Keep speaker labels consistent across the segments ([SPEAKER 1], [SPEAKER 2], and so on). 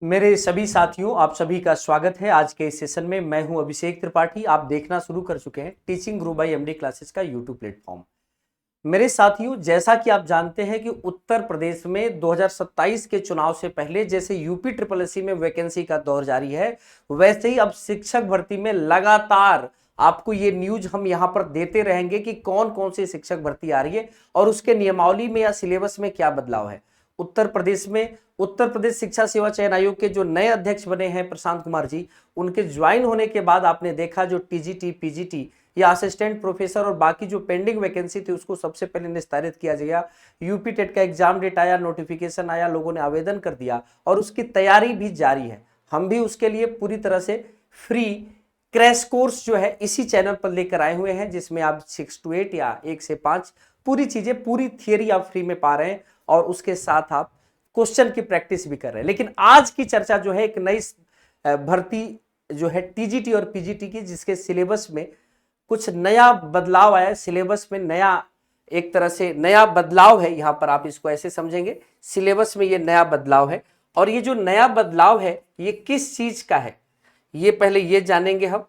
[SPEAKER 1] मेरे सभी साथियों, आप सभी का स्वागत है। आज के इस सेशन में मैं हूं अभिषेक त्रिपाठी। आप देखना शुरू कर चुके हैं teaching Guru by MD classes का यूट्यूब प्लेटफॉर्म। मेरे साथियों, जैसा कि आप जानते हैं कि उत्तर प्रदेश में 2027 के चुनाव से पहले जैसे यूपी ट्रिपल एससी में वैकेंसी का दौर जारी है, वैसे ही अब शिक्षक भर्ती में लगातार आपको ये न्यूज हम यहां पर देते रहेंगे कि कौन कौन सी शिक्षक भर्ती आ रही है और उसके नियमावली में या सिलेबस में क्या बदलाव है। उत्तर प्रदेश में उत्तर प्रदेश शिक्षा सेवा चयन आयोग के जो नए अध्यक्ष बने हैं प्रशांत कुमार जी, उनके ज्वाइन होने के बाद आपने देखा जो टीजीटी पीजीटी या असिस्टेंट प्रोफेसर और बाकी जो पेंडिंग वैकेंसी थी उसको सबसे पहले निस्तारित किया गया। यूपी टेट का एग्जाम डेट आया, नोटिफिकेशन आया, लोगों ने आवेदन कर दिया और उसकी तैयारी भी जारी है। हम भी उसके लिए पूरी तरह से फ्री क्रैश कोर्स जो है इसी चैनल पर लेकर आए हुए हैं, जिसमें आप 6 to 8 या 1 से 5 पूरी चीजें, पूरी थियरी आप फ्री में पा रहे हैं और उसके साथ आप क्वेश्चन की प्रैक्टिस भी कर रहे हैं। लेकिन आज की चर्चा जो है एक नई भर्ती जो है टीजीटी और पीजीटी की, जिसके सिलेबस में कुछ नया बदलाव आया है। सिलेबस में नया, एक तरह से नया बदलाव है। यहां पर आप इसको ऐसे समझेंगे, सिलेबस में ये नया बदलाव है और ये जो नया बदलाव है ये किस चीज का है ये पहले ये जानेंगे हम।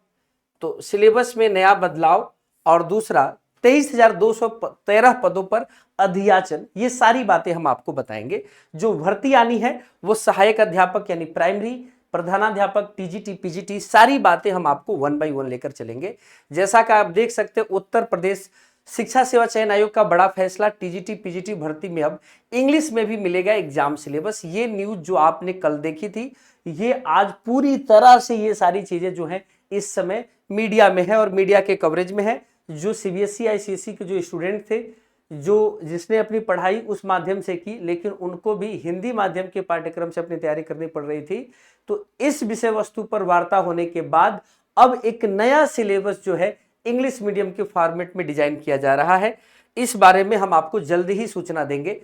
[SPEAKER 1] तो सिलेबस में नया बदलाव और दूसरा 23,213 पदों पर अधियाचन, ये सारी बातें हम आपको बताएंगे। जो भर्ती आनी है वो सहायक अध्यापक यानी प्राइमरी, प्रधानाध्यापक, टीजीटी पीजीटी, सारी बातें हम आपको 1 by 1 लेकर चलेंगे। जैसा कि आप देख सकते हैं, उत्तर प्रदेश शिक्षा सेवा चयन आयोग का बड़ा फैसला, टीजीटी पीजीटी भर्ती में अब इंग्लिश में भी मिलेगा एग्जाम सिलेबस। ये न्यूज जो आपने कल देखी थी, ये आज पूरी तरह से ये सारी चीजें जो है इस समय मीडिया में है और मीडिया के कवरेज में है। जो सीबीएसई आईसीएसई के जो स्टूडेंट थे, जिसने अपनी पढ़ाई उस माध्यम से की, लेकिन उनको भी हिंदी माध्यम के पाठ्यक्रम से अपनी तैयारी करनी पड़ रही थी, तो इस विषय वस्तु पर वार्ता होने के बाद अब एक नया सिलेबस जो है इंग्लिश मीडियम के फॉर्मेट में डिजाइन किया जा रहा है। इस बारे में हम आपको जल्दी ही सूचना देंगे।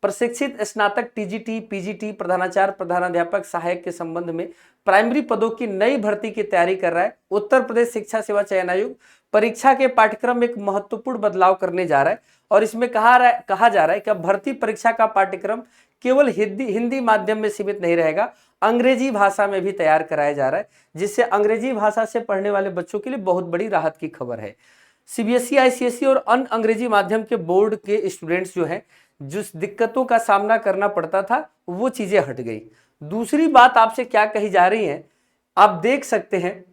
[SPEAKER 1] प्रशिक्षित स्नातक टीजीटी पीजीटी, प्रधानाचार्य, प्रधानाध्यापक, सहायक के संबंध में प्राइमरी पदों की नई भर्ती की तैयारी कर रहा है। उत्तर प्रदेश शिक्षा सेवा चयन आयोग परीक्षा के पाठ्यक्रम में एक महत्वपूर्ण बदलाव करने जा रहा है और इसमें कहा जा रहा है कि अब भर्ती परीक्षा का पाठ्यक्रम केवल हिंदी माध्यम में सीमित नहीं रहेगा, अंग्रेजी भाषा में भी तैयार कराया जा रहा है, जिससे अंग्रेजी भाषा से पढ़ने वाले बच्चों के लिए बहुत बड़ी राहत की खबर है। सीबीएसई आईसीएसई और अन्य अंग्रेजी माध्यम के बोर्ड के स्टूडेंट्स जो हैं, जिस दिक्कतों का सामना करना पड़ता था वो चीजें हट गई। दूसरी बात आपसे क्या कही जा रही है, आप देख सकते हैं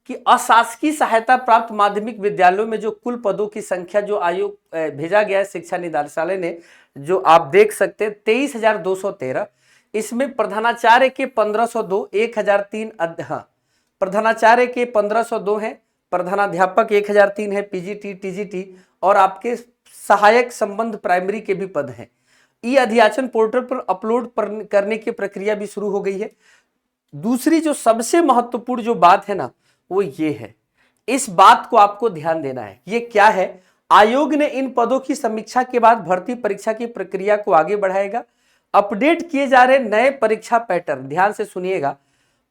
[SPEAKER 1] कि अशासकीय सहायता प्राप्त माध्यमिक विद्यालयों में जो कुल पदों की संख्या जो आयोग भेजा गया है शिक्षा निदेशालय ने, जो आप देख सकते हैं 23,213, इसमें प्रधानाचार्य के 1,502, 1,003 प्रधानाचार्य के 1,502 हैं, प्रधानाध्यापक 1,003 है, पीजीटी टीजीटी और आपके सहायक संबंध प्राइमरी के भी पद हैं। ई अधियाचन पोर्टल पर अपलोड करने की प्रक्रिया भी शुरू हो गई है। दूसरी जो सबसे महत्वपूर्ण जो बात है ना, वो ये है, इस बात को आपको ध्यान देना है। ये क्या है, आयोग ने इन पदों की समीक्षा के बाद भर्ती परीक्षा की प्रक्रिया को आगे बढ़ाएगा। अपडेट किए जा रहे नए परीक्षा पैटर्न, ध्यान से सुनिएगा।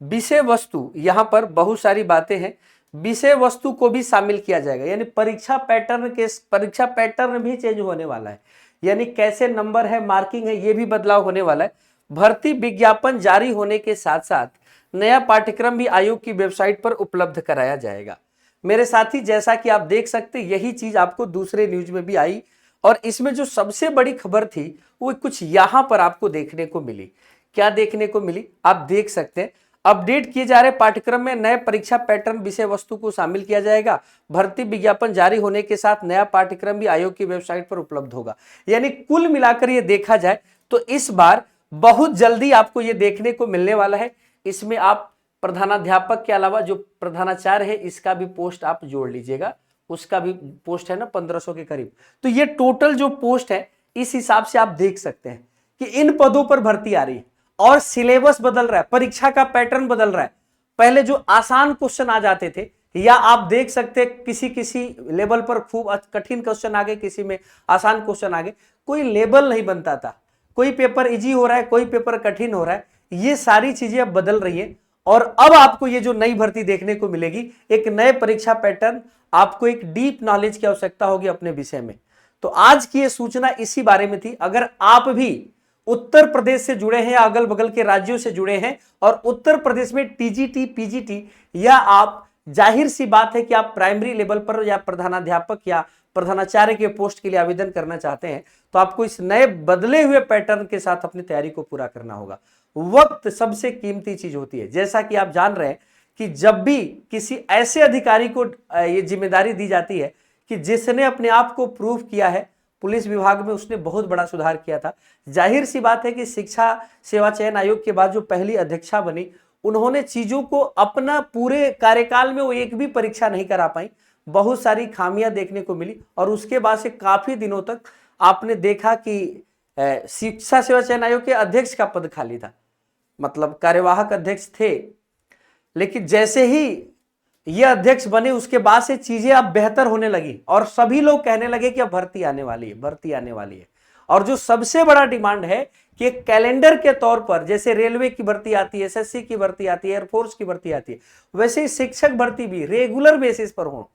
[SPEAKER 1] विषय वस्तु, यहां पर बहुत सारी बातें हैं, विषय वस्तु को भी शामिल किया जाएगा, यानी परीक्षा पैटर्न भी चेंज होने वाला है, यानी कैसे नंबर है, मार्किंग है, ये भी बदलाव होने वाला है। भर्ती विज्ञापन जारी होने के साथ साथ नया पाठ्यक्रम भी आयोग की वेबसाइट पर उपलब्ध कराया जाएगा। मेरे साथी, जैसा कि आप देख सकते, यही चीज आपको दूसरे न्यूज में भी आई और इसमें जो सबसे बड़ी खबर थी वो कुछ यहां पर आपको देखने को मिली। क्या देखने को मिली, आप देख सकते हैं, अपडेट किए जा रहे पाठ्यक्रम में नए परीक्षा पैटर्न विषय वस्तु को शामिल किया जाएगा। भर्ती विज्ञापन जारी होने के साथ नया पाठ्यक्रम भी आयोग की वेबसाइट पर उपलब्ध होगा। यानी कुल मिलाकर ये देखा जाए तो इस बार बहुत जल्दी आपको ये देखने को मिलने वाला है। इसमें आप प्रधानाध्यापक के अलावा जो प्रधानाचार्य है इसका भी पोस्ट आप जोड़ लीजिएगा, उसका भी पोस्ट है ना 1,500 के करीब। तो ये टोटल जो पोस्ट है, इस हिसाब से आप देख सकते हैं कि इन पदों पर भर्ती आ रही है और सिलेबस बदल रहा है, परीक्षा का पैटर्न बदल रहा है। पहले जो आसान क्वेश्चन आ जाते थे, या आप देख सकते हैं किसी लेवल पर खूब कठिन क्वेश्चन आ गए, किसी में आसान क्वेश्चन आ गए, कोई लेवल नहीं बनता था, कोई पेपर इजी हो रहा है, कोई पेपर कठिन हो रहा है। ये सारी चीजें अब बदल रही है और अब आपको ये जो नई भर्ती देखने को मिलेगी, एक नए परीक्षा पैटर्न, आपको एक डीप नॉलेज की आवश्यकता होगी अपने विषय में। तो आज की ये सूचना इसी बारे में थी। अगर आप भी उत्तर प्रदेश से जुड़े हैं या अगल बगल के राज्यों से जुड़े हैं और उत्तर प्रदेश में टीजीटी पीजीटी या आप जाहिर सी बात है कि आप प्राइमरी लेवल पर या प्रधानाध्यापक या प्रधानाचार्य के पोस्ट के लिए आवेदन करना चाहते हैं तो आपको इस नए बदले हुए पैटर्न के साथ अपनी तैयारी को पूरा करना होगा। वक्त सबसे कीमती चीज होती है। जैसा कि आप जान रहे हैं कि जब भी किसी ऐसे अधिकारी को ये जिम्मेदारी दी जाती है कि जिसने अपने आप को प्रूव किया है, पुलिस विभाग में उसने बहुत बड़ा सुधार किया था। जाहिर सी बात है कि शिक्षा सेवा चयन आयोग के बाद जो पहली अध्यक्षा बनी, उन्होंने चीजों को अपना पूरे कार्यकाल में वो एक भी परीक्षा नहीं करा पाई, बहुत सारी खामियां देखने को मिली और उसके बाद से काफी दिनों तक आपने देखा कि शिक्षा सेवा चयन आयोग के अध्यक्ष का पद खाली था, मतलब कार्यवाहक अध्यक्ष थे। लेकिन जैसे ही ये अध्यक्ष बने उसके बाद से चीजें अब बेहतर होने लगी और सभी लोग कहने लगे कि अब भर्ती आने वाली है, भर्ती आने वाली है। और जो सबसे बड़ा डिमांड है कि कैलेंडर के तौर पर जैसे रेलवे की भर्ती आती है, एसएससी की भर्ती आती है, एयरफोर्स की भर्ती आती है, वैसे ही शिक्षक भर्ती भी रेगुलर बेसिस पर हो।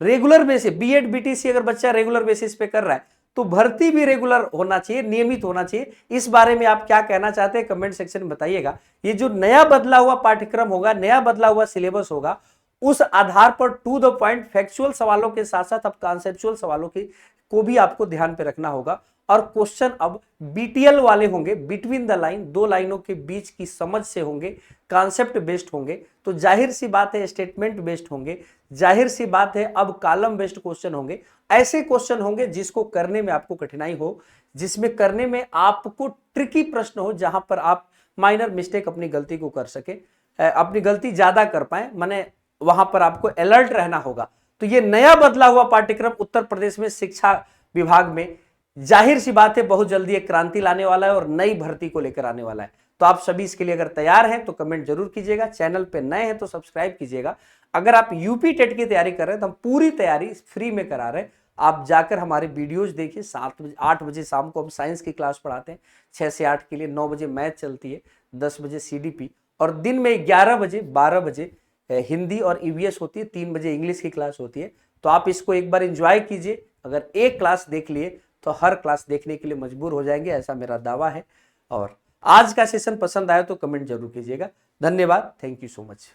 [SPEAKER 1] रेगुलर बेसिस, बीएड बीटीसी अगर बच्चा रेगुलर बेसिस पे कर रहा है तो भर्ती भी रेगुलर होना चाहिए, नियमित होना चाहिए। इस बारे में आप क्या कहना चाहते हैं कमेंट सेक्शन में बताइएगा। ये जो नया बदला हुआ पाठ्यक्रम होगा, नया बदला हुआ सिलेबस होगा, उस आधार पर टू द पॉइंट फैक्चुअल सवालों के साथ साथ अब कॉन्सेप्चुअल सवालों को भी आपको ध्यान पे रखना होगा। और क्वेश्चन अब बीटीएल वाले होंगे, बिटवीन द लाइन, दो लाइनों के बीच की समझ से होंगे, कॉन्सेप्ट बेस्ड होंगे। तो जाहिर सी बात है स्टेटमेंट बेस्ड होंगे, जाहिर सी बात है अब कॉलम बेस्ड क्वेश्चन होंगे। ऐसे क्वेश्चन होंगे जिसको करने में आपको कठिनाई हो, जिसमें करने में आपको ट्रिकी प्रश्न हो, जहां पर आप माइनर मिस्टेक अपनी गलती को कर सके, अपनी गलती ज्यादा कर पाए, माने वहां पर आपको अलर्ट रहना होगा। तो ये नया बदला हुआ पाठ्यक्रम उत्तर प्रदेश में शिक्षा विभाग में जाहिर सी बात है बहुत जल्दी एक क्रांति लाने वाला है और नई भर्ती को लेकर आने वाला है। तो आप सभी इसके लिए अगर तैयार हैं तो कमेंट जरूर कीजिएगा, चैनल पे नए हैं तो सब्सक्राइब कीजिएगा। अगर आप यूपी टेट की तैयारी कर रहे हैं तो हम पूरी तैयारी फ्री में करा रहे हैं। आप जाकर हमारे वीडियोज देखिए। 8 बजे शाम को हम साइंस की क्लास पढ़ाते हैं, 6 से 8 के लिए, 9 बजे मैथ चलती है, 10 बजे सीडीपी और दिन में 11 बजे 12 बजे हिंदी और ईवीएस होती है, 3 बजे इंग्लिश की क्लास होती है। तो आप इसको एक बार एंजॉय कीजिए। अगर एक क्लास देख लिए तो हर क्लास देखने के लिए मजबूर हो जाएंगे, ऐसा मेरा दावा है। और आज का सेशन पसंद आया तो कमेंट जरूर कीजिएगा। धन्यवाद, थैंक यू सो मच।